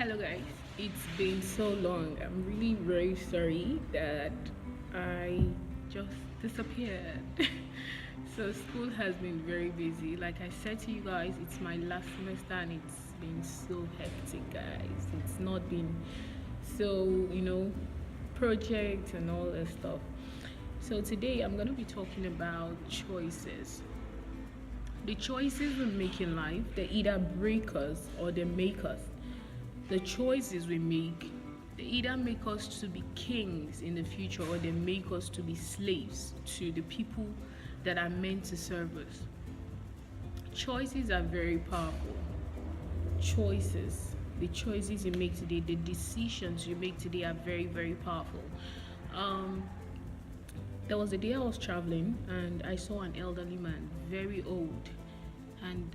Hello guys, it's been so long. I'm really very sorry that I just disappeared. So school has been very busy. Like I said to you guys, it's my last semester and it's been so hectic, guys. It's not been so, projects and all that stuff. So today I'm going to be talking about choices. The choices we make in life, they either break us or they make us. The choices we make, they either make us to be kings in the future or they make us to be slaves to the people that are meant to serve us. Choices are very powerful. The choices you make today, the decisions you make today are very, very powerful. Um, there was a day I was traveling and I saw an elderly man, very old, and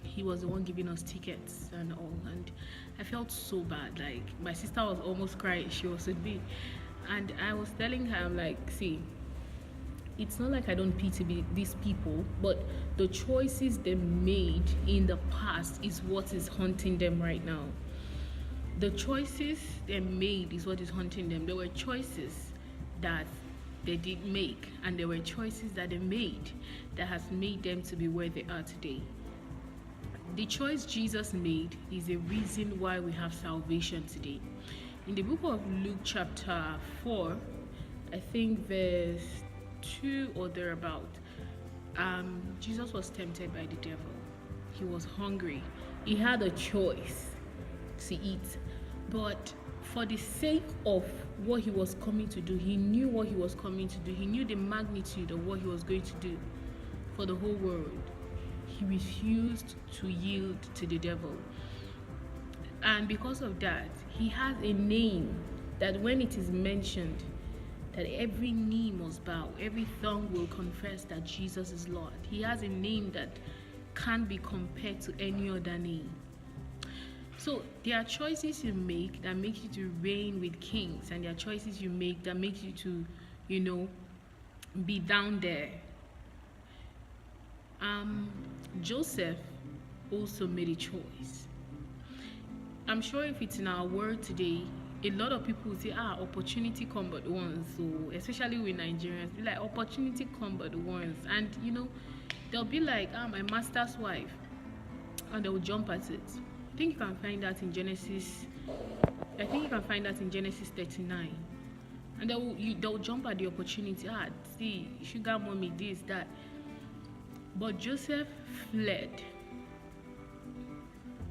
he was the one giving us tickets and all. And I felt so bad. Like my sister was almost crying. She was with me, and I was telling her, I'm like, see, it's not like I don't pity these people, but the choices they made in the past is what is haunting them right now. The choices they made is what is haunting them. There were choices that they did make, and there were choices that they made that has made them to be where they are today. The choice Jesus made is the reason why we have salvation today. In the book of Luke chapter 4, I think verse 2 or thereabout, Jesus was tempted by the devil. He was hungry. He had a choice to eat. But for the sake of what he was coming to do, he knew what he was coming to do. He knew the magnitude of what he was going to do for the whole world. He refused to yield to the devil. And because of that, he has a name that when it is mentioned, that every knee must bow, every tongue will confess that Jesus is Lord. He has a name that can't be compared to any other name. So there are choices you make that make you to reign with kings, and there are choices you make that make you to, be down there. Joseph also made a choice. I'm sure if it's in our world today, a lot of people will say, opportunity come but once. So especially with Nigerians, be like, opportunity come but once. And they'll be like, my master's wife, and they'll jump at it. I think you can find that in Genesis 39. And they'll jump at the opportunity. See, sugar mommy, this, that. But Joseph fled.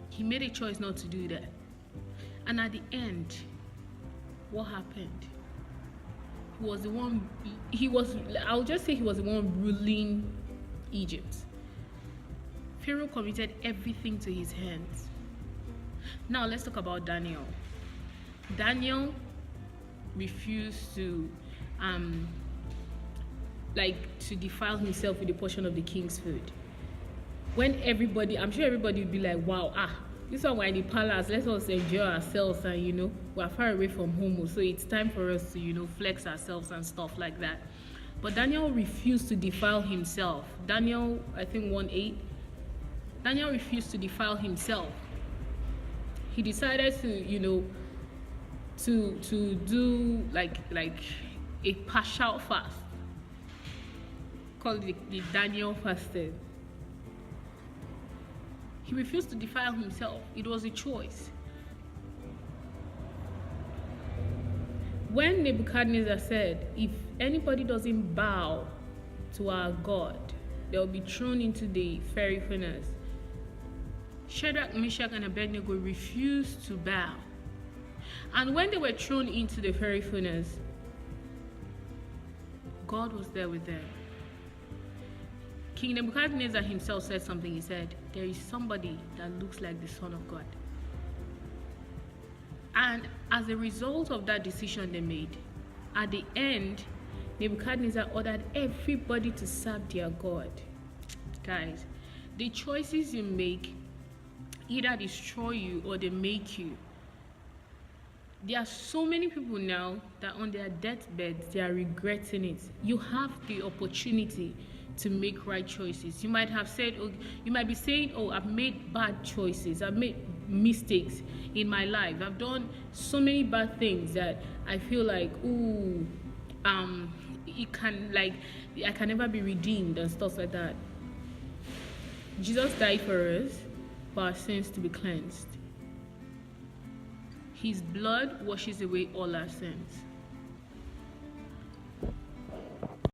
He made a choice not to do that. And at the end, what happened? I'll just say he was the one ruling Egypt. Pharaoh committed everything to his hands. Now let's talk about Daniel. Daniel refused to to defile himself with a portion of the king's food. When I'm sure everybody would be like, wow, this one we're in the palace, let us enjoy ourselves, and we're far away from home, so it's time for us to flex ourselves and stuff like that. But Daniel refused to defile himself. Daniel, I think 1:8. Daniel refused to defile himself. He decided to to do like a partial fast, called the Daniel fasted. He refused to defile himself. It was a choice. When Nebuchadnezzar said, if anybody doesn't bow to our God, they'll be thrown into the fiery furnace. Shadrach, Meshach, and Abednego refused to bow. And when they were thrown into the fiery furnace, God was there with them. King Nebuchadnezzar himself said something. He said, there is somebody that looks like the Son of God. And as a result of that decision they made, at the end, Nebuchadnezzar ordered everybody to serve their God. Guys, the choices you make either destroy you or they make you. There are so many people now that on their deathbeds, they are regretting it. You have the opportunity to make right choices. You might be saying, I've made bad choices. I've made mistakes in my life. I've done so many bad things that I feel like, ooh, it can, like, I can never be redeemed and stuff like that. Jesus died for us, for our sins to be cleansed. His blood washes away all our sins.